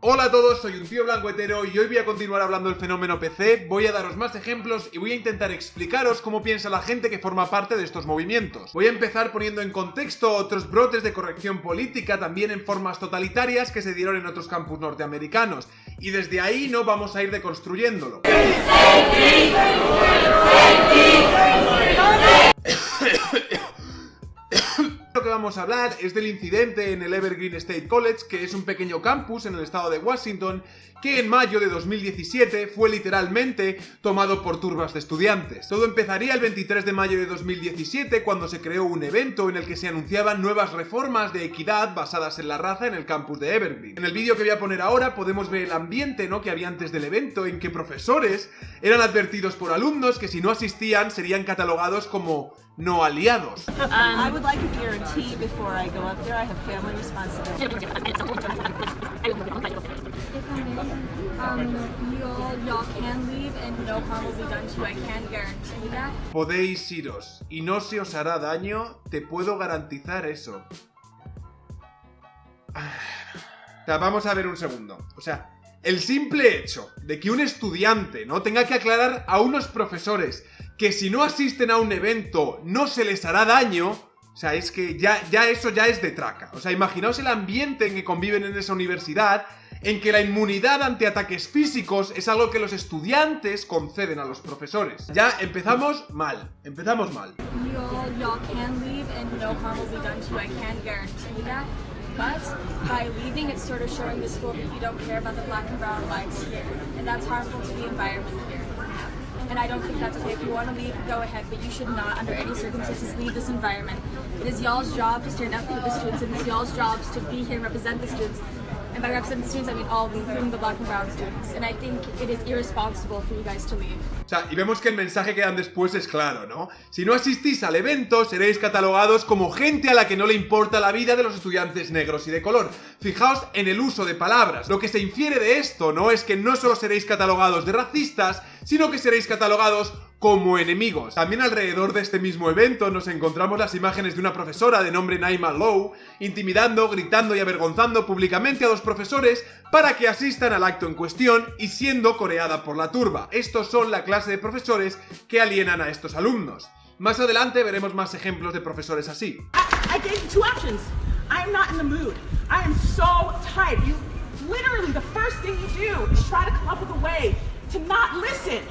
Hola a todos, soy un tío blanco hetero y hoy voy a continuar hablando del fenómeno PC, voy a daros más ejemplos y voy a intentar explicaros cómo piensa la gente que forma parte de estos movimientos. Voy a empezar poniendo en contexto otros brotes de corrección política también en formas totalitarias que se dieron en otros campus norteamericanos y desde ahí no vamos a ir deconstruyéndolo. Lo que vamos a hablar es del incidente en el Evergreen State College, que es un pequeño campus en el estado de Washington, que en mayo de 2017 fue literalmente tomado por turbas de estudiantes. Todo empezaría el 23 de mayo de 2017 cuando se creó un evento en el que se anunciaban nuevas reformas de equidad basadas en la raza en el campus de Evergreen. En el vídeo que voy a poner ahora podemos ver el ambiente, ¿no?, que había antes del evento, en que profesores eran advertidos por alumnos que si no asistían serían catalogados como no aliados. I would like a guarantee before I go up there. I have family responsibilities. Y'all can leave and no harm will be done to you. I can guarantee that. Podéis iros y no se os hará daño, te puedo garantizar eso. O sea, vamos a ver un segundo. O sea, el simple hecho de que un estudiante, ¿no?, tenga que aclarar a unos profesores que si no asisten a un evento no se les hará daño, o sea, es que ya eso ya es de traca. O sea, imaginaos el ambiente en que conviven en esa universidad, en que la inmunidad ante ataques físicos es algo que los estudiantes conceden a los profesores. Ya empezamos mal, Y'all can leave and no harm will be done to you. I can guarantee that. But by leaving, it's sort of showing the school that you don't care about the black and brown lives here, and that's harmful to the environment here. And I don't think that's okay. If you want to leave, go ahead, but you should not, under any circumstances, leave this environment. It is y'all's job to stand up for the students, and it's y'all's jobs to be here and represent the students. And by represent the students, I mean all of them, including the black and brown students. And I think it is irresponsible for you guys to leave. O sea, y vemos que el mensaje que dan después es claro, ¿no? Si no asistís al evento, seréis catalogados como gente a la que no le importa la vida de los estudiantes negros y de color. Fijaos en el uso de palabras. Lo que se infiere de esto, ¿no?, es que no solo seréis catalogados de racistas, sino que seréis catalogados como enemigos. También alrededor de este mismo evento nos encontramos las imágenes de una profesora de nombre Naima Lowe intimidando, gritando y avergonzando públicamente a los profesores para que asistan al acto en cuestión y siendo coreada por la turba. Estos son la clase de profesores que alienan a estos alumnos. Más adelante veremos más ejemplos de profesores así. I gave you two options. I am not in the mood. I am so tired. You literally, the first thing you do is try to come up with a way to not listen.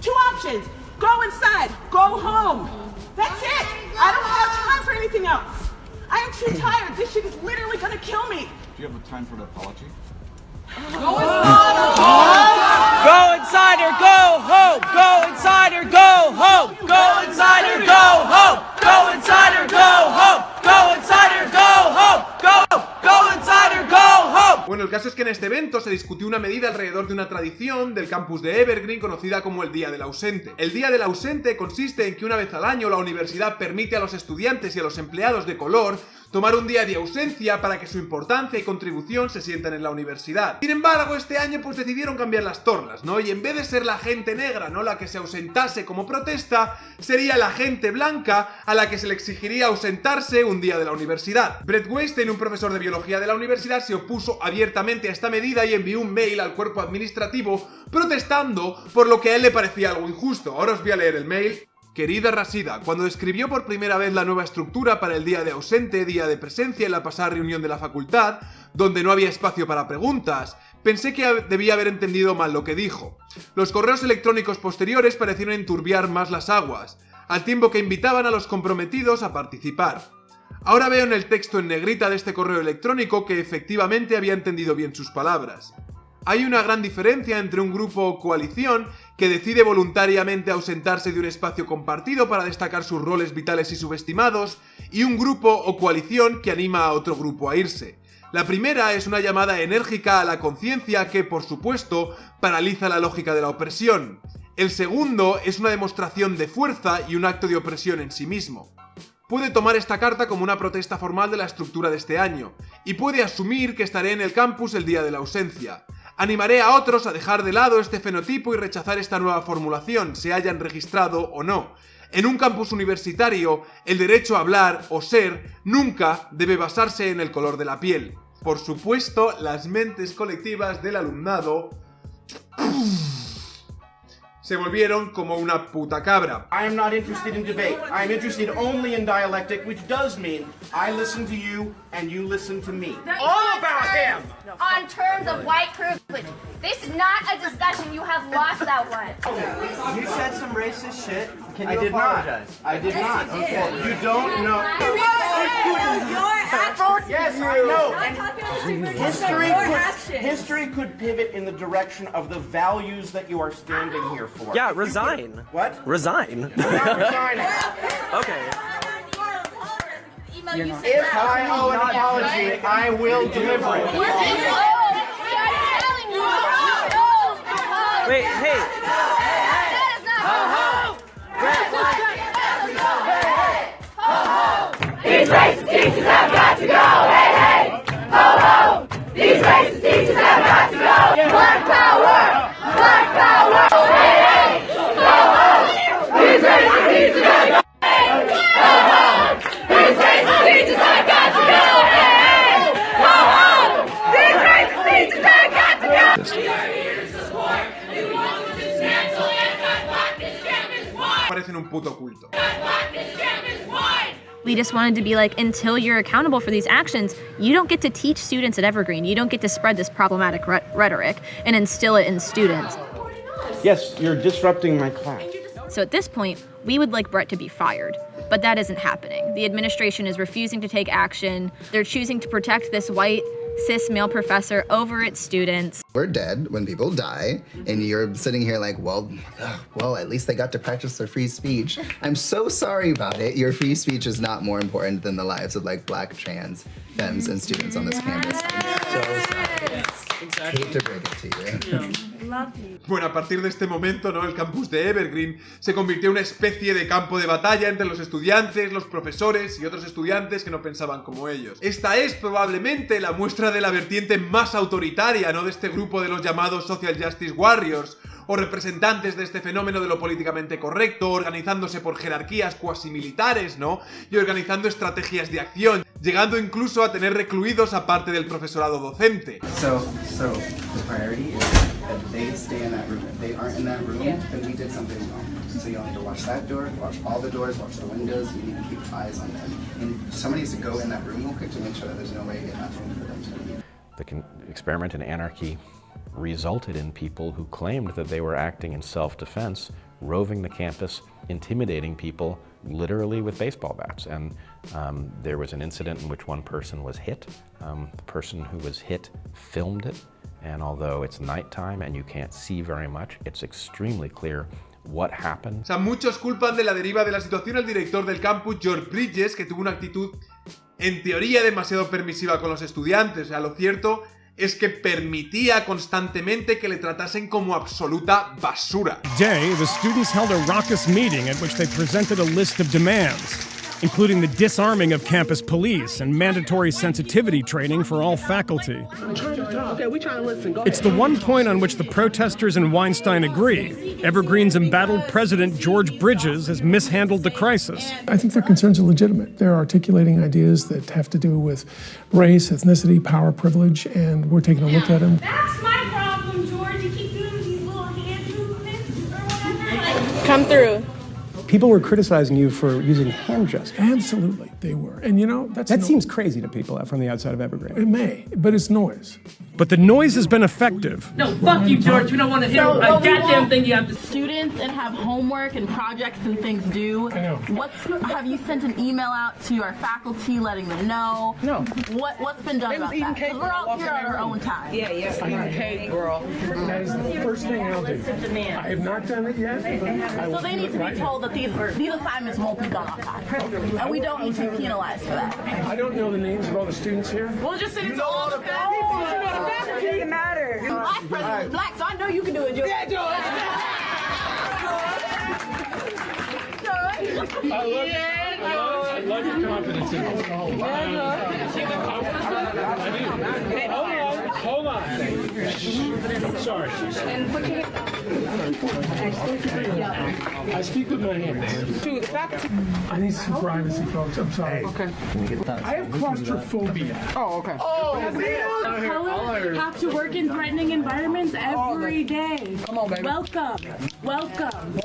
Two options. Go inside. Go home. That's it. I don't have time for anything else. I am too tired. This shit is literally gonna kill me. Do you have a time for an apology? Go inside or Go inside or go home. Go inside or go home. Go inside or go home. Go inside or go home. Go inside or go home. Go inside or go home. Bueno, el caso es que en este evento se discutió una medida alrededor de una tradición del campus de Evergreen conocida como el Día del Ausente. El Día del Ausente consiste en que una vez al año la universidad permite a los estudiantes y a los empleados de color tomar un día de ausencia para que su importancia y contribución se sientan en la universidad. Sin embargo, este año pues decidieron cambiar las tornas, ¿no? Y en vez de ser la gente negra, ¿no?, la que se ausentase como protesta, sería la gente blanca a la que se le exigiría ausentarse un día de la universidad. Brett Weinstein, un profesor de biología de la universidad, se opuso abiertamente a esta medida y envió un mail al cuerpo administrativo protestando por lo que a él le parecía algo injusto. Ahora os voy a leer el mail. Querida Rashida, cuando escribió por primera vez la nueva estructura para el día de ausente, día de presencia en la pasada reunión de la facultad, donde no había espacio para preguntas, pensé que debía haber entendido mal lo que dijo. Los correos electrónicos posteriores parecieron enturbiar más las aguas, al tiempo que invitaban a los comprometidos a participar. Ahora veo en el texto en negrita de este correo electrónico que efectivamente había entendido bien sus palabras. Hay una gran diferencia entre un grupo o coalición que decide voluntariamente ausentarse de un espacio compartido para destacar sus roles vitales y subestimados, y un grupo o coalición que anima a otro grupo a irse. La primera es una llamada enérgica a la conciencia que, por supuesto, paraliza la lógica de la opresión. El segundo es una demostración de fuerza y un acto de opresión en sí mismo. Puede tomar esta carta como una protesta formal de la estructura de este año, y puede asumir que estaré en el campus el día de la ausencia. Animaré a otros a dejar de lado este fenotipo y rechazar esta nueva formulación, se hayan registrado o no. En un campus universitario, el derecho a hablar o ser nunca debe basarse en el color de la piel. Por supuesto, las mentes colectivas del alumnado se volvieron como una puta cabra. I am not interested in debate. I am interested only in dialectic, which does mean I listen to you and you listen to me. All about him! On terms of white privilege. This is not a discussion. You have lost that one. You said some racist shit. Can you apologize? I did not. Okay. You don't know. Yes, I know. And history could pivot in the direction of the values that you are standing here for. Yeah, resign. What? Resign. I'm not resigning. Okay. If I owe an apology, I will deliver it. Wait, hey. These racist teachers have got to go. Hey, hey. Ho, ho. These racist teachers have got to go. Black power. Black power. Hey, hey. Ho, ho. These racist teachers have got to go. Hey, ho, ho. These racist teachers have got to go. Hey, hey. Ho, ho. These racist teachers have got to go. We are here to support. We want to dismantle anti-blackness campus wide. Parecen un puto culto. Anti-blackness campus wide. We just wanted to be like, until you're accountable for these actions, you don't get to teach students at Evergreen. You don't get to spread this problematic rhetoric and instill it in students. Yes, you're disrupting my class. So at this point, we would like Brett to be fired, but that isn't happening. The administration is refusing to take action. They're choosing to protect this white, cis male professor over its students. We're dead when people die, and you're sitting here like, well, at least they got to practice their free speech. I'm so sorry about it. Your free speech is not more important than the lives of like Black, trans, femmes, and students on this campus. I'm so sorry. Hate to break it to you. Bueno, a partir de este momento, ¿no? El campus de Evergreen se convirtió en una especie de campo de batalla entre los estudiantes, los profesores y otros estudiantes que no pensaban como ellos. Esta es probablemente la muestra de la vertiente más autoritaria, ¿no? De este grupo de los llamados Social Justice Warriors, o representantes de este fenómeno de lo políticamente correcto, organizándose por jerarquías cuasi militares, ¿no? Y organizando estrategias de acción, llegando incluso a tener recluidos a parte del profesorado docente. So the priority is that they stay in that room. If they aren't in that room, then we did something wrong. So you'll need to watch that door, watch all the doors, watch the windows. You need to keep eyes on them. And somebody needs to go in that room real quick to make sure that there's no way in that room for them to leave. The experiment in anarchy resulted in people who claimed that they were acting in self-defense, roving the campus, intimidating people literally with baseball bats. And there was an incident in which one person was hit. The person who was hit filmed it, and although it's nighttime and you can't see very much, it's extremely clear what happened. O sea, muchos culpan de la deriva de la situación al director del campus, George Bridges, que tuvo una actitud en teoría demasiado permisiva con los estudiantes. O sea, lo cierto es que permitía constantemente que le tratasen como absoluta basura. Today, the students held a raucous meeting at which they presented a list of demands, including the disarming of campus police and mandatory sensitivity training for all faculty. Okay, we're trying to listen. Go It's the one point on which the protesters and Weinstein agree. Evergreen's embattled president, George Bridges, has mishandled the crisis. I think their concerns are legitimate. They're articulating ideas that have to do with race, ethnicity, power, privilege, and we're taking a look at them. That's my problem, George. You keep doing these little hand movements or whatever. Come through. People were criticizing you for using hand gestures. Absolutely, they were. And you know, that seems crazy to people from the outside of Evergreen. It may, but it's noise. But the noise has been effective. No, fuck you, George. We don't want to hear a goddamn thing you have to say. Students and have homework and projects and things due. I know. Have you sent an email out to our faculty letting them know? No. What's been done about that? Because we're all here on our own time. Yeah, eating cake, girl. That is the first thing I'll do. I have not done it yet, but I will So they need to be told that these assignments won't be done on time. And we don't need to be penalized for that. I don't know the names of all the students here. We'll just send it to all the faculty. It doesn't matter. The vice president is black, so I know you can do it, George. Yeah, George. I love your confidence in me. Hold on. Sorry. I speak with my hands. I need some privacy, folks. I'm sorry. Okay. I have claustrophobia. Oh, okay. Color have to work in threatening environments every day. Come on, baby. Welcome.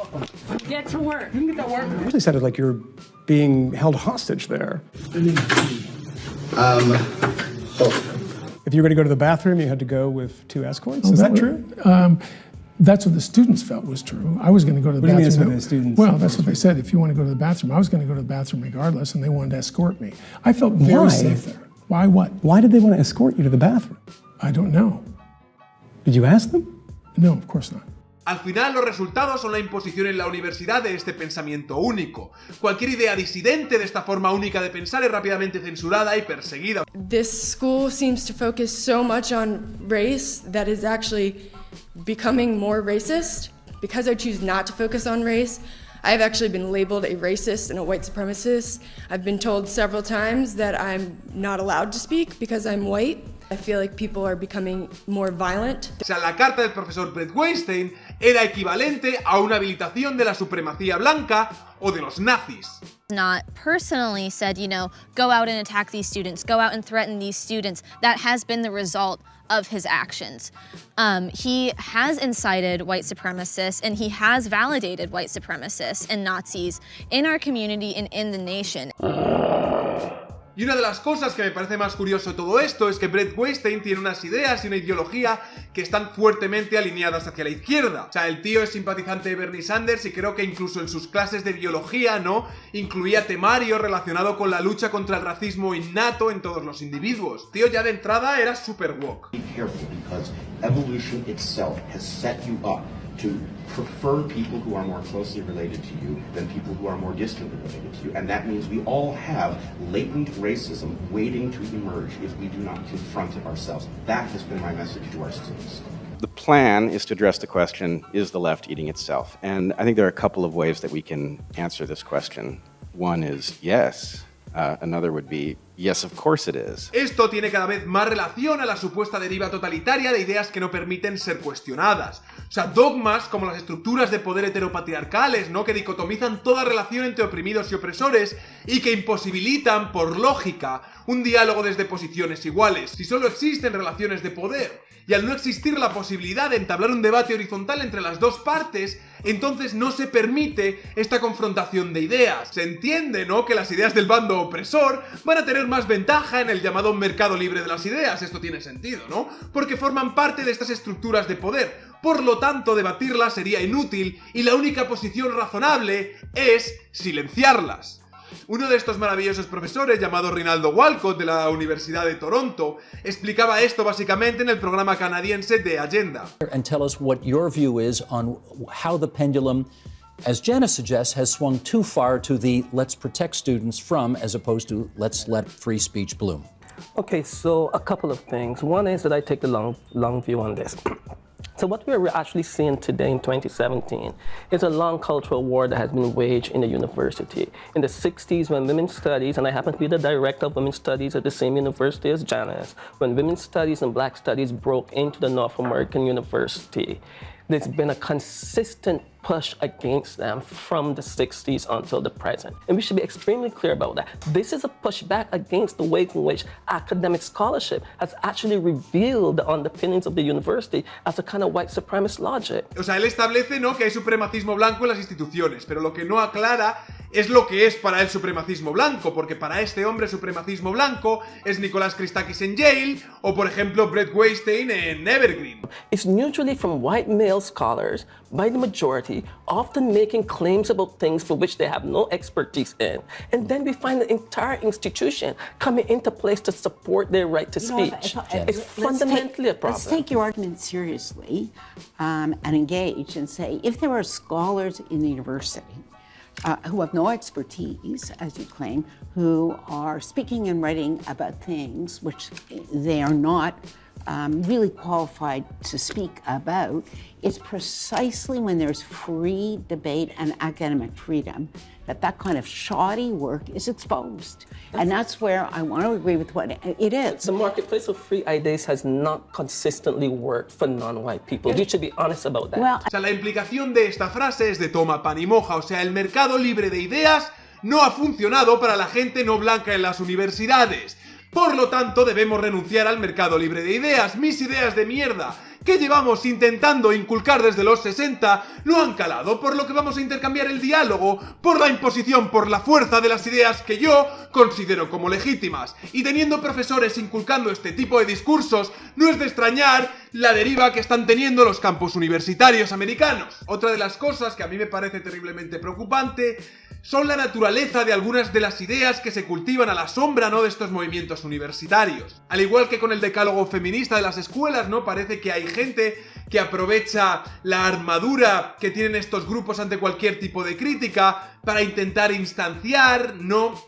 Get to work. You can get that work. It really sounded like you're being held hostage there. If you were going to go to the bathroom, you had to go with 2 escorts. Is that true? That's what the students felt was true. I was going to go to the bathroom. What do you mean that's what the students Well, that's what they said. If you want to go to the bathroom, I was going to go to the bathroom regardless, and they wanted to escort me. I felt very safe there. Why what? Why did they want to escort you to the bathroom? I don't know. Did you ask them? No, of course not. Al final, los resultados son la imposición en la universidad de este pensamiento único. Cualquier idea disidente de esta forma única de pensar es rápidamente censurada y perseguida. This school seems to focus so much on race that is actually becoming more racist. Because I choose not to focus on race, I've actually been labeled a racist and a white supremacist. I've been told several times that I'm not allowed to speak because I'm white. I feel like people are becoming more violent. O sea, la carta del profesor Bret Weinstein era equivalente a una habilitación de la supremacía blanca o de los nazis. Not personally said, you know, go out and attack these students, go out and threaten these students. That has been the result of his actions. He has incited white supremacists and he has validated white supremacists and Nazis in our community and in the nation. Y una de las cosas que me parece más curioso de todo esto es que Bret Weinstein tiene unas ideas y una ideología que están fuertemente alineadas hacia la izquierda. O sea, el tío es simpatizante de Bernie Sanders y creo que incluso en sus clases de biología, ¿no?, incluía temario relacionado con la lucha contra el racismo innato en todos los individuos. El tío ya de entrada era super woke. Be careful because evolution itself has set you up to prefer people who are more closely related to you than people who are more distantly related to you. And that means we all have latent racism waiting to emerge if we do not confront it ourselves. That has been my message to our students. The plan is to address the question, is the left eating itself? And I think there are a couple of ways that we can answer this question. One is yes. Another would be, yes, of course it is. Esto tiene cada vez más relación a la supuesta deriva totalitaria de ideas que no permiten ser cuestionadas. O sea, dogmas como las estructuras de poder heteropatriarcales, ¿no?, que dicotomizan toda relación entre oprimidos y opresores y que imposibilitan, por lógica, un diálogo desde posiciones iguales. Si solo existen relaciones de poder y al no existir la posibilidad de entablar un debate horizontal entre las dos partes, entonces no se permite esta confrontación de ideas. Se entiende, ¿no?, que las ideas del bando opresor van a tener más ventaja en el llamado mercado libre de las ideas. Esto tiene sentido, ¿no?, porque forman parte de estas estructuras de poder. Por lo tanto, debatirlas sería inútil y la única posición razonable es silenciarlas. Uno de estos maravillosos profesores, llamado Rinaldo Walcott, de la Universidad de Toronto, explicaba esto básicamente en el programa canadiense de Agenda. And tell us what your view is on how the pendulum, as Janice suggests, has swung too far to the let's protect students from as opposed to let's let free speech bloom. Okay, so a couple of things. One is that I take the long view on this. So what we're actually seeing today in 2017 is a long cultural war that has been waged in the university. In the 60s, when women's studies, and I happen to be the director of women's studies at the same university as Janice, when women's studies and black studies broke into the North American University, there's been a consistent push against them from the 60s until the present. And we should be extremely clear about that. This is a pushback against the way in which academic scholarship has actually revealed the underpinnings of the university as a kind of white supremacist logic. O sea, él establece, ¿no?, que hay supremacismo blanco en las instituciones, pero lo que no aclara es lo que es para él supremacismo blanco, porque para este hombre supremacismo blanco es Nicolás Christakis en Yale o, por ejemplo, Bret Weinstein en Evergreen. It's usually from white male scholars, by the majority, often making claims about things for which they have no expertise in. And then we find the entire institution coming into place to support their right to speech. It's fundamentally a problem. Let's take your argument seriously and engage and say, if there are scholars in the university who have no expertise, as you claim, who are speaking and writing about things which they are not really qualified to speak about, it's precisely when there's free debate and academic freedom that kind of shoddy work is exposed. And that's where I want to agree with what it is. The marketplace of free ideas has not consistently worked for non-white people. We should be honest about that. O sea, la implicación de esta frase es de toma pan y moja. O sea, el mercado libre de ideas no ha funcionado para la gente no blanca en las universidades. Por lo tanto, debemos renunciar al mercado libre de ideas. Mis ideas de mierda que llevamos intentando inculcar desde los 60 no han calado, por lo que vamos a intercambiar el diálogo por la imposición, por la fuerza de las ideas que yo considero como legítimas. Y teniendo profesores inculcando este tipo de discursos, no es de extrañar la deriva que están teniendo los campus universitarios americanos. Otra de las cosas que a mí me parece terriblemente preocupante son la naturaleza de algunas de las ideas que se cultivan a la sombra, ¿no?, de estos movimientos universitarios. Al igual que con el decálogo feminista de las escuelas, ¿no?, parece que hay gente que aprovecha la armadura que tienen estos grupos ante cualquier tipo de crítica para intentar instanciar, ¿no?,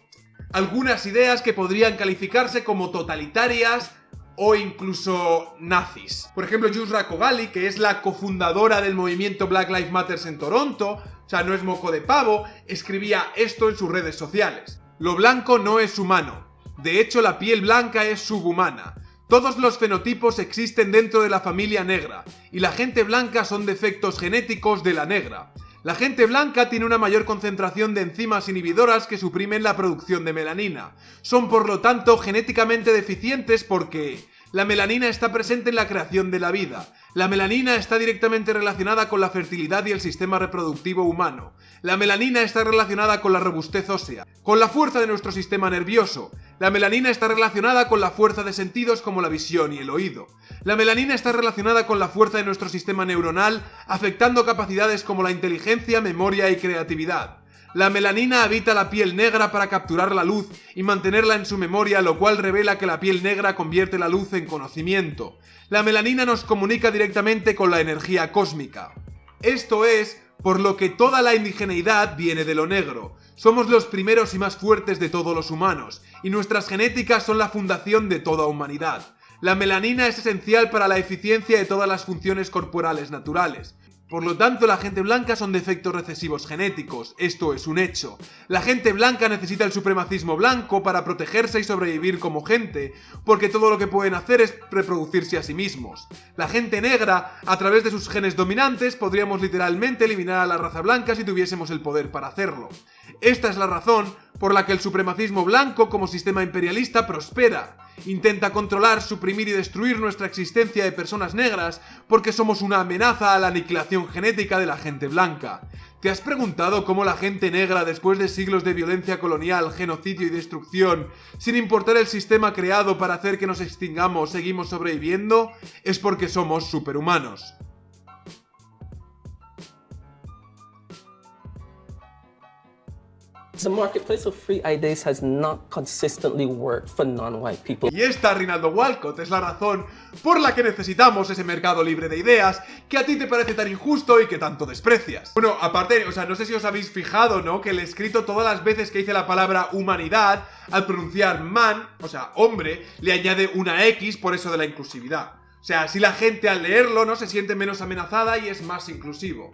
algunas ideas que podrían calificarse como totalitarias o incluso nazis. Por ejemplo, Yusra Kogali, que es la cofundadora del movimiento Black Lives Matter en Toronto, o sea, no es moco de pavo, escribía esto en sus redes sociales. Lo blanco no es humano. De hecho, la piel blanca es subhumana. Todos los fenotipos existen dentro de la familia negra, y la gente blanca son defectos genéticos de la negra. La gente blanca tiene una mayor concentración de enzimas inhibidoras que suprimen la producción de melanina. Son por lo tanto genéticamente deficientes porque la melanina está presente en la creación de la vida. La melanina está directamente relacionada con la fertilidad y el sistema reproductivo humano. La melanina está relacionada con la robustez ósea, con la fuerza de nuestro sistema nervioso. La melanina está relacionada con la fuerza de sentidos como la visión y el oído. La melanina está relacionada con la fuerza de nuestro sistema neuronal, afectando capacidades como la inteligencia, memoria y creatividad. La melanina habita la piel negra para capturar la luz y mantenerla en su memoria, lo cual revela que la piel negra convierte la luz en conocimiento. La melanina nos comunica directamente con la energía cósmica. Esto es por lo que toda la indigeneidad viene de lo negro. Somos los primeros y más fuertes de todos los humanos, y nuestras genéticas son la fundación de toda humanidad. La melanina es esencial para la eficiencia de todas las funciones corporales naturales. Por lo tanto, la gente blanca son defectos recesivos genéticos, esto es un hecho. La gente blanca necesita el supremacismo blanco para protegerse y sobrevivir como gente, porque todo lo que pueden hacer es reproducirse a sí mismos. La gente negra, a través de sus genes dominantes, podríamos literalmente eliminar a la raza blanca si tuviésemos el poder para hacerlo. Esta es la razón por la que el supremacismo blanco como sistema imperialista prospera. Intenta controlar, suprimir y destruir nuestra existencia de personas negras porque somos una amenaza a la aniquilación genética de la gente blanca. ¿Te has preguntado cómo la gente negra, después de siglos de violencia colonial, genocidio y destrucción, sin importar el sistema creado para hacer que nos extingamos, seguimos sobreviviendo? Es porque somos superhumanos. The marketplace of free ideas has not consistently worked for non-white people. Y esta, Rinaldo Walcott, es la razón por la que necesitamos ese mercado libre de ideas que a ti te parece tan injusto y que tanto desprecias. Bueno, aparte, o sea, no sé si os habéis fijado, ¿no?, que el escrito todas las veces que dice la palabra humanidad, al pronunciar man, o sea, hombre, le añade una X por eso de la inclusividad. O sea, así la gente al leerlo no se siente menos amenazada y es más inclusivo.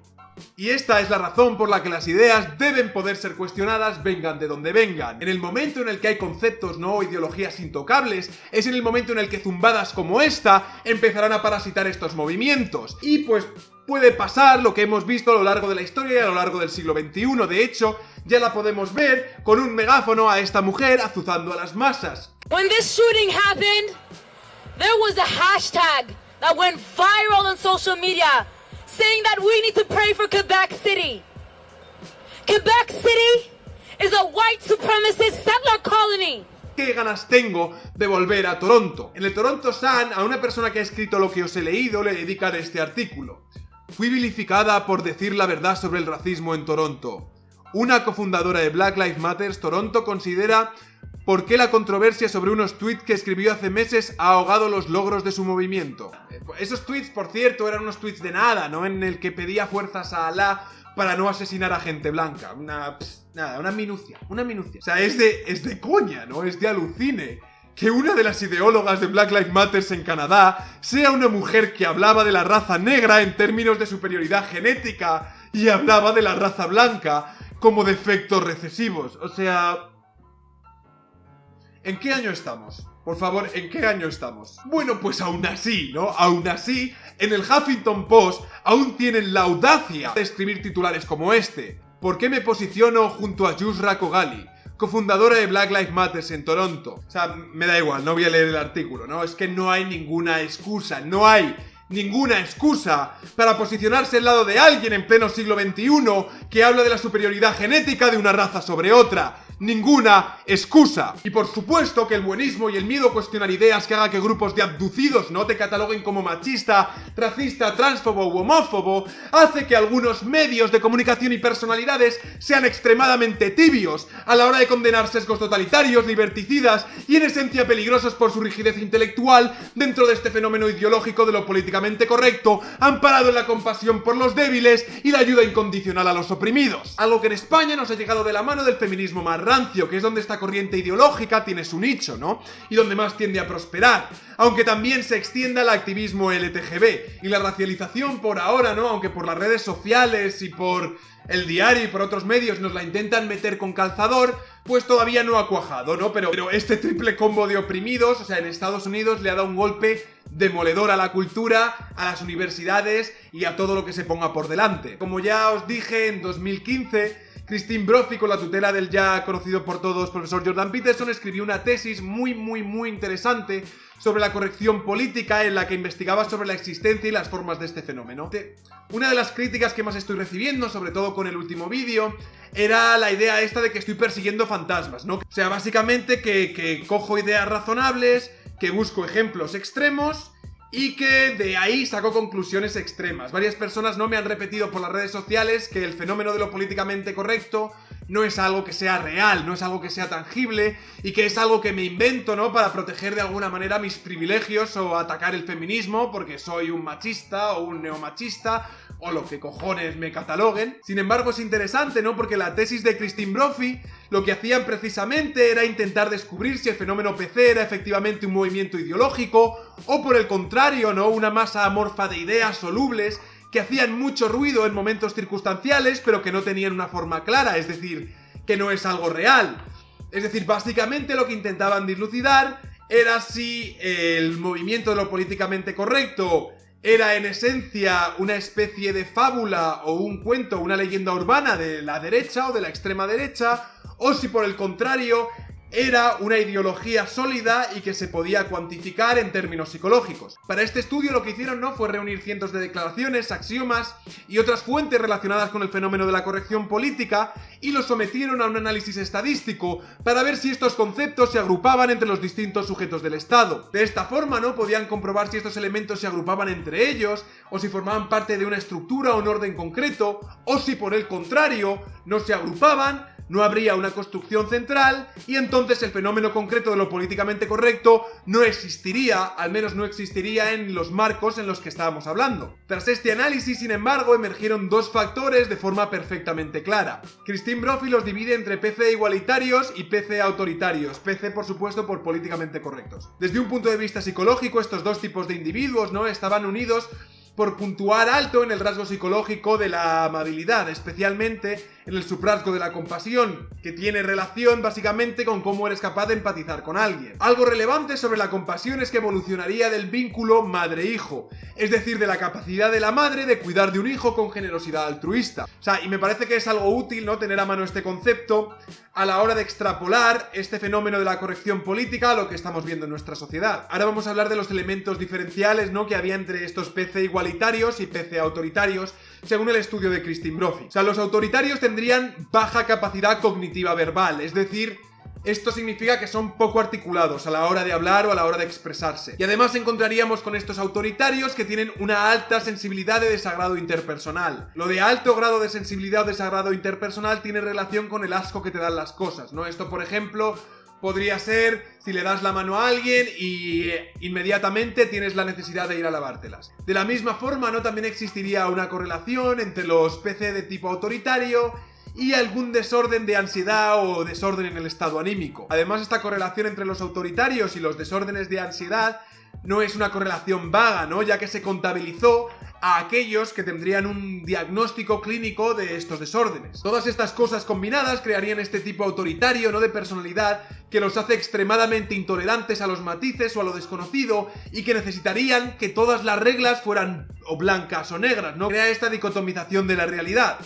Y esta es la razón por la que las ideas deben poder ser cuestionadas, vengan de donde vengan. En el momento en el que hay conceptos, no ideologías intocables, es en el momento en el que zumbadas como esta empezarán a parasitar estos movimientos. Y pues puede pasar lo que hemos visto a lo largo de la historia y a lo largo del siglo XXI. De hecho, ya la podemos ver con un megáfono a esta mujer azuzando a las masas. When this shooting happened, there was a hashtag that went viral on social media saying that we need to pray for Quebec City. Quebec City is a white supremacist settler colony. ¿Qué ganas tengo de volver a Toronto? En el Toronto Sun, a una persona que ha escrito lo que os he leído le dedican este artículo. Fui vilificada por decir la verdad sobre el racismo en Toronto. Una cofundadora de Black Lives Matter Toronto considera por qué la controversia sobre unos tweets que escribió hace meses ha ahogado los logros de su movimiento. Esos tweets, por cierto, eran unos tweets de nada, ¿no?, en el que pedía fuerzas a Alá para no asesinar a gente blanca. Una minucia. O sea, es de coña, ¿no? Es de alucine. que una de las ideólogas de Black Lives Matter en Canadá sea una mujer que hablaba de la raza negra en términos de superioridad genética y hablaba de la raza blanca como defectos recesivos. O sea... ¿En qué año estamos? Por favor, ¿en qué año estamos? Bueno, pues aún así, ¿no? Aún así, en el Huffington Post aún tienen la audacia de escribir titulares como este. ¿Por qué me posiciono junto a Yusra Kogali, cofundadora de Black Lives Matter en Toronto? O sea, me da igual, no voy a leer el artículo, ¿no? Es que no hay ninguna excusa, no hay ninguna excusa para posicionarse al lado de alguien en pleno siglo XXI que habla de la superioridad genética de una raza sobre otra. Ninguna excusa. Y por supuesto que el buenismo y el miedo a cuestionar ideas que haga que grupos de abducidos no te cataloguen como machista, racista, transfobo u homófobo hace que algunos medios de comunicación y personalidades sean extremadamente tibios a la hora de condenar sesgos totalitarios, liberticidas y en esencia peligrosos por su rigidez intelectual dentro de este fenómeno ideológico de lo políticamente correcto, amparado en la compasión por los débiles y la ayuda incondicional a los oprimidos. Algo que en España nos ha llegado de la mano del feminismo más rancio, que es donde esta corriente ideológica tiene su nicho, ¿no? Y donde más tiende a prosperar, aunque también se extienda al activismo LTGB y la racialización por ahora, ¿no? Aunque por las redes sociales y por el diario y por otros medios nos la intentan meter con calzador, pues todavía no ha cuajado, ¿no? Pero este triple combo de oprimidos, o sea, en Estados Unidos le ha dado un golpe demoledor a la cultura, a las universidades y a todo lo que se ponga por delante. Como ya os dije, en 2015... Christine Brophy, con la tutela del ya conocido por todos profesor Jordan Peterson, escribió una tesis muy interesante sobre la corrección política en la que investigaba sobre la existencia y las formas de este fenómeno. Una de las críticas que más estoy recibiendo, sobre todo con el último vídeo, era la idea esta de que estoy persiguiendo fantasmas, ¿no? O sea, básicamente que cojo ideas razonables, que busco ejemplos extremos y que de ahí saco conclusiones extremas. Varias personas no me han repetido por las redes sociales que el fenómeno de lo políticamente correcto no es algo que sea real, no es algo que sea tangible y que es algo que me invento, ¿no? Para proteger de alguna manera mis privilegios o atacar el feminismo porque soy un machista o un neomachista o lo que cojones me cataloguen. Sin embargo, es interesante, ¿no? Porque la tesis de Christine Brophy lo que hacían precisamente era intentar descubrir si el fenómeno PC era efectivamente un movimiento ideológico o por el contrario, ¿no? Una masa amorfa de ideas solubles que hacían mucho ruido en momentos circunstanciales pero que no tenían una forma clara, es decir, que no es algo real. Es decir, básicamente lo que intentaban dilucidar era si el movimiento de lo políticamente correcto era en esencia una especie de fábula o un cuento, una leyenda urbana de la derecha o de la extrema derecha, o si por el contrario era una ideología sólida y que se podía cuantificar en términos psicológicos. Para este estudio lo que hicieron, ¿no?, fue reunir cientos de declaraciones, axiomas y otras fuentes relacionadas con el fenómeno de la corrección política y los sometieron a un análisis estadístico para ver si estos conceptos se agrupaban entre los distintos sujetos del Estado. De esta forma, ¿no?, podían comprobar si estos elementos se agrupaban entre ellos o si formaban parte de una estructura o un orden concreto, o si por el contrario no se agrupaban, no habría una construcción central y entonces el fenómeno concreto de lo políticamente correcto no existiría, al menos no existiría en los marcos en los que estábamos hablando. Tras este análisis, sin embargo, emergieron dos factores de forma perfectamente clara. Christine Brophy los divide entre PC igualitarios y PC autoritarios, PC por supuesto por políticamente correctos. Desde un punto de vista psicológico, estos dos tipos de individuos, ¿no?, estaban unidos por puntuar alto en el rasgo psicológico de la amabilidad, especialmente en el subrasgo de la compasión, que tiene relación básicamente con cómo eres capaz de empatizar con alguien. Algo relevante sobre la compasión es que evolucionaría del vínculo madre-hijo, es decir, de la capacidad de la madre de cuidar de un hijo con generosidad altruista. O sea, y me parece que es algo útil, ¿no?, tener a mano este concepto a la hora de extrapolar este fenómeno de la corrección política a lo que estamos viendo en nuestra sociedad. Ahora vamos a hablar de los elementos diferenciales, ¿no?, que había entre estos PC igualitarios y PC autoritarios, según el estudio de Christine Brophy. O sea, los autoritarios tendrían baja capacidad cognitiva verbal, es decir, esto significa que son poco articulados a la hora de hablar o a la hora de expresarse. Y además encontraríamos con estos autoritarios que tienen una alta sensibilidad de desagrado interpersonal. Lo de alto grado de sensibilidad o desagrado interpersonal tiene relación con el asco que te dan las cosas, ¿no? Esto, por ejemplo, podría ser si le das la mano a alguien y inmediatamente tienes la necesidad de ir a lavártelas. De la misma forma, ¿no?, también existiría una correlación entre los PC de tipo autoritario y algún desorden de ansiedad o desorden en el estado anímico. Además, esta correlación entre los autoritarios y los desórdenes de ansiedad no es una correlación vaga, ¿no? Ya que se contabilizó a aquellos que tendrían un diagnóstico clínico de estos desórdenes. Todas estas cosas combinadas crearían este tipo autoritario, ¿no?, de personalidad que los hace extremadamente intolerantes a los matices o a lo desconocido y que necesitarían que todas las reglas fueran o blancas o negras, ¿no? Crea esta dicotomización de la realidad.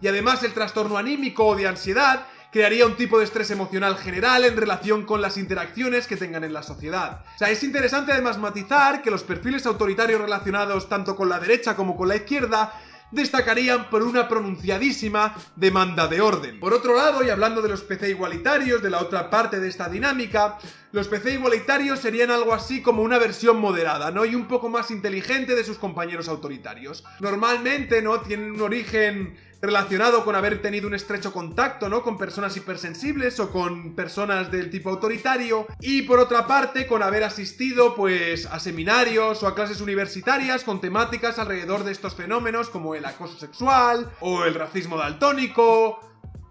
Y además el trastorno anímico o de ansiedad crearía un tipo de estrés emocional general en relación con las interacciones que tengan en la sociedad. O sea, es interesante además matizar que los perfiles autoritarios relacionados tanto con la derecha como con la izquierda destacarían por una pronunciadísima demanda de orden. Por otro lado, y hablando de los PC igualitarios, de la otra parte de esta dinámica, los PC igualitarios serían algo así como una versión moderada, ¿no? Y un poco más inteligente de sus compañeros autoritarios. Normalmente, ¿no?, tienen un origen relacionado con haber tenido un estrecho contacto, ¿no?, con personas hipersensibles o con personas del tipo autoritario, y por otra parte con haber asistido pues a seminarios o a clases universitarias con temáticas alrededor de estos fenómenos como el acoso sexual o el racismo daltónico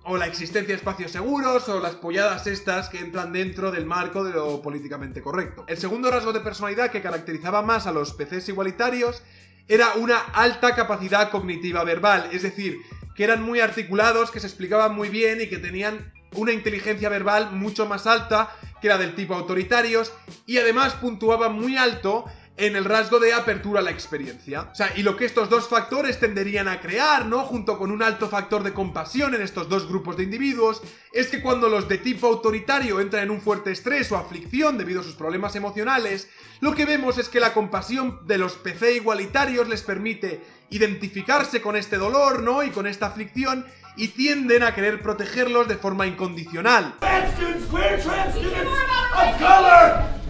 o la existencia de espacios seguros o las polladas estas que entran dentro del marco de lo políticamente correcto. El segundo rasgo de personalidad que caracterizaba más a los PCs igualitarios era una alta capacidad cognitiva verbal, es decir, que eran muy articulados, que se explicaban muy bien y que tenían una inteligencia verbal mucho más alta que la del tipo autoritarios, y además puntuaban muy alto en el rasgo de apertura a la experiencia. O sea, y lo que estos dos factores tenderían a crear, ¿no?, junto con un alto factor de compasión en estos dos grupos de individuos, es que cuando los de tipo autoritario entran en un fuerte estrés o aflicción debido a sus problemas emocionales, lo que vemos es que la compasión de los PC igualitarios les permite identificarse con este dolor, ¿no?, y con esta aflicción, y tienden a querer protegerlos de forma incondicional. Trans students, queer trans students of color,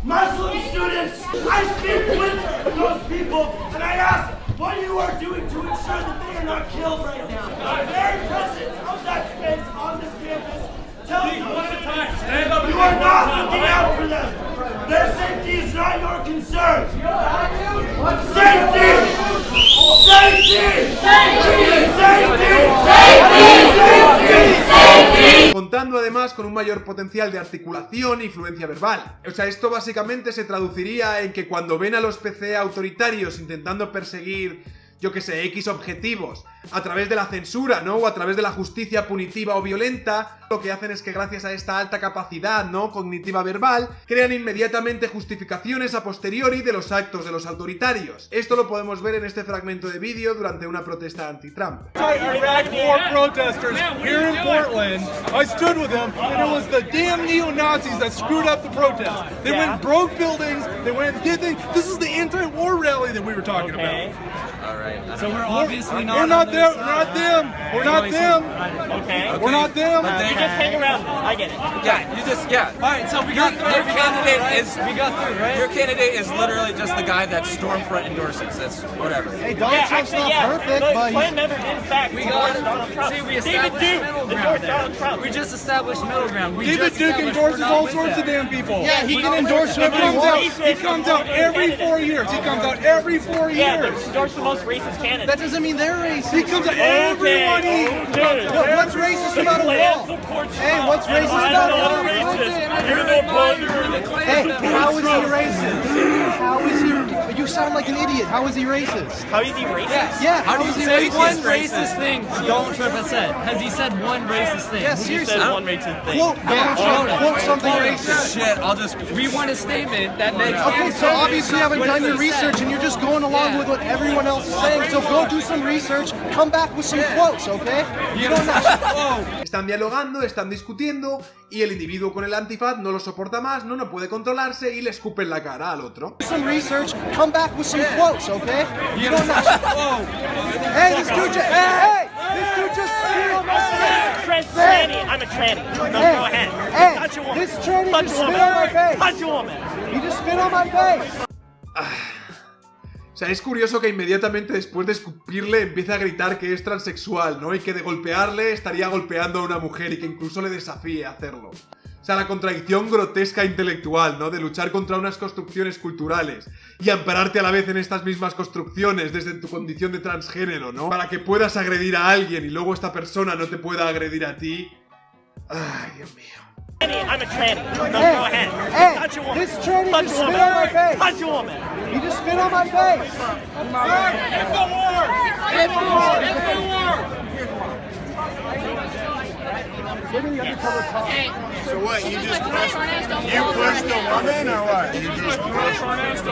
Muslim students, I speak with those people and I ask what you are doing to ensure that they are not killed right now. The very presence of that space on this campus tells us you are not looking out for them. Their safety is not your concern. Safety! Safety! Safety! Contando además con un mayor potencial de articulación e influencia verbal. O sea, esto básicamente se traduciría en que cuando ven a los PC autoritarios intentando perseguir, yo que sé, X objetivos a través de la censura, ¿no?, o a través de la justicia punitiva o violenta, lo que hacen es que gracias a esta alta capacidad, ¿no?, cognitiva verbal, crean inmediatamente justificaciones a posteriori de los actos de los autoritarios. Esto lo podemos ver en este fragmento de vídeo durante una protesta anti-Trump. Iraq war protesters here in Portland. I stood with them, and it was the damn neo-Nazis that screwed up the protest. They went and broke buildings, they went and did things. This is the anti-war rally that we were talking about. All right. So we're obviously not. We're not them. We're not them. We're not them. Okay. We're not them. You just hang around. I get it. Yeah. You just All right. So we got your candidate is. We got through, right? Your candidate is literally just the guy that Stormfront endorses. That's whatever. Hey, Donald Trump's not perfect, but Klan members in fact we got Donald Trump. See, we established middle ground. Donald Trump. We just established middle ground. David Duke endorses all sorts of damn people. Yeah, he can endorse whoever he wants. He comes out every 4 years. He comes out every 4 years. Yeah, but endorse the most racist candidate. That doesn't mean they're racist. He comes out everybody. What's racist about a wall? Hey, what's racist about a wall? Hey, how is he racist? How is he? You sound like an idiot. How is he racist? How is he racist? Yeah. How How do is you he say racist? one racist thing Donald Trump has said? Has he said one racist thing? Yeah, He seriously. said one racist thing. Quote Donald Trump. Quote something racist. Shit, I'll just. We want a statement that makes. Okay, so obviously you haven't done your research and you're just going along with what everyone else is saying. So go do some research, come back with some quotes, okay? You don't know. Están dialogando, están discutiendo y el individuo con el antifaz no lo soporta más, no puede controlarse y le escupe en la cara al otro. Some research, come back with some quotes, okay? You don't know. Hey, this dude just. Hey, this dude just spit on my face. Tranny. I'm a tranny. No, go ahead. Hey, touch a woman. this tranny touch just a woman. spit on my face. Touch a woman. He just spit on my face. O sea, es curioso que inmediatamente después de escupirle empieza a gritar que es transexual, ¿no? Y que de golpearle estaría golpeando a una mujer y que incluso le desafíe a hacerlo. O sea, la contradicción grotesca intelectual, ¿no? De luchar contra unas construcciones culturales y ampararte a la vez en estas mismas construcciones desde tu condición de transgénero, ¿no? Para que puedas agredir a alguien y luego esta persona no te pueda agredir a ti. Ay, Dios mío. I'm a tranny. No, go ahead. Touch a woman. This tranny Touch just a spit woman. on my face. Touch a woman. You just spit on my face. So what? You pushed the woman or what? You pushed the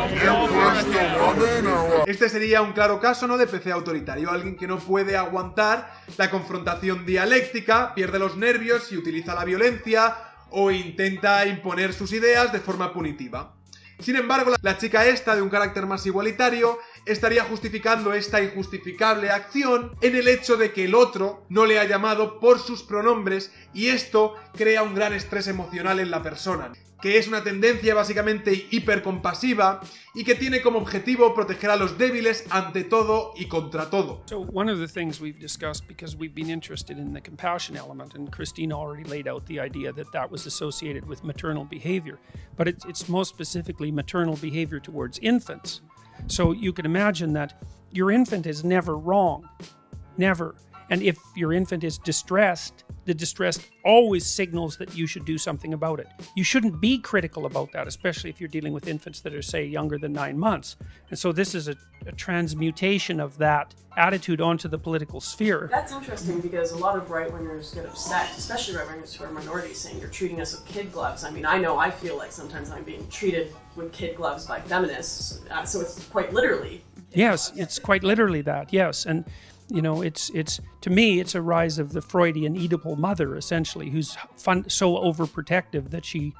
woman or what? Este sería un claro caso, ¿no?, de PC autoritario, alguien que no puede aguantar la confrontación dialéctica, pierde los nervios y utiliza la violencia o intenta imponer sus ideas de forma punitiva. Sin embargo, la chica esta, de un carácter más igualitario, estaría justificando esta injustificable acción en el hecho de que el otro no le ha llamado por sus pronombres y esto crea un gran estrés emocional en la persona, que es una tendencia básicamente hipercompasiva y que tiene como objetivo proteger a los débiles ante todo y contra todo. So one of the things we've discussed, because we've been interested in the compassion element, and Christine already laid out the idea that that was associated with maternal behavior, but it's most specifically maternal behavior towards infants. So you can imagine that your infant is never wrong, never. And if your infant is distressed, the distress always signals that you should do something about it. You shouldn't be critical about that, especially if you're dealing with infants that are, say, younger than 9 months. And so this is a transmutation of that attitude onto the political sphere. That's interesting because a lot of right-wingers get upset, especially right-wingers who are minorities, saying you're treating us with kid gloves. I mean, I know I feel like sometimes I'm being treated with kid gloves by feminists, so it's quite literally. Yes, it's quite literally that, yes. And you know, it's to me, it's a rise of the Freudian Oedipal mother, essentially, who's so overprotective that she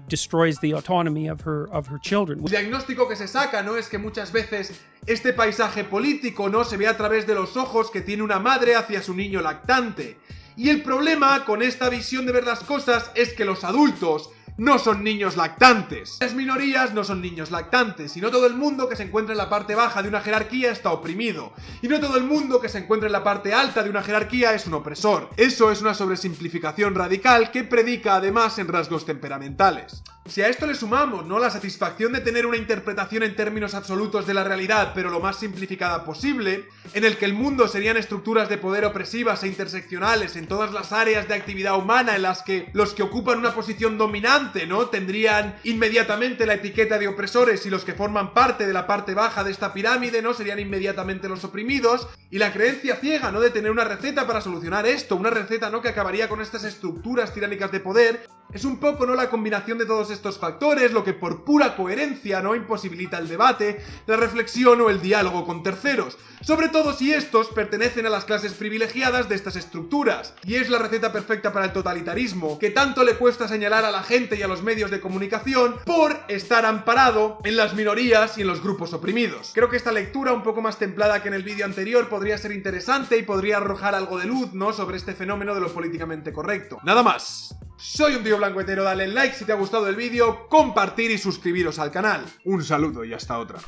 destroys the autonomy of her children. El diagnóstico que se saca, ¿no?, es que muchas veces este paisaje político, ¿no?, se ve a través de los ojos que tiene una madre hacia su niño lactante. Y el problema con esta visión de ver las cosas es que los adultos no son niños lactantes. Las minorías no son niños lactantes, y no todo el mundo que se encuentra en la parte baja de una jerarquía está oprimido. Y no todo el mundo que se encuentra en la parte alta de una jerarquía es un opresor. Eso es una sobresimplificación radical que predica además en rasgos temperamentales. Si a esto le sumamos, ¿no?, la satisfacción de tener una interpretación en términos absolutos de la realidad, pero lo más simplificada posible, en el que el mundo serían estructuras de poder opresivas e interseccionales en todas las áreas de actividad humana en las que los que ocupan una posición dominante, ¿no?, tendrían inmediatamente la etiqueta de opresores y los que forman parte de la parte baja de esta pirámide, ¿no?, serían inmediatamente los oprimidos, y la creencia ciega, ¿no?, de tener una receta para solucionar esto, una receta, ¿no?, que acabaría con estas estructuras tiránicas de poder, es un poco, ¿no?, la combinación de todos estos factores lo que por pura coherencia, ¿no?, imposibilita el debate, la reflexión o el diálogo con terceros, sobre todo si estos pertenecen a las clases privilegiadas de estas estructuras. Y es la receta perfecta para el totalitarismo, que tanto le cuesta señalar a la gente y a los medios de comunicación por estar amparado en las minorías y en los grupos oprimidos. Creo que esta lectura, un poco más templada que en el vídeo anterior, podría ser interesante y podría arrojar algo de luz, ¿no?, sobre este fenómeno de lo políticamente correcto. Nada más. Soy un tío blanco hetero, dale like si te ha gustado el vídeo, compartir y suscribiros al canal. Un saludo y hasta otra.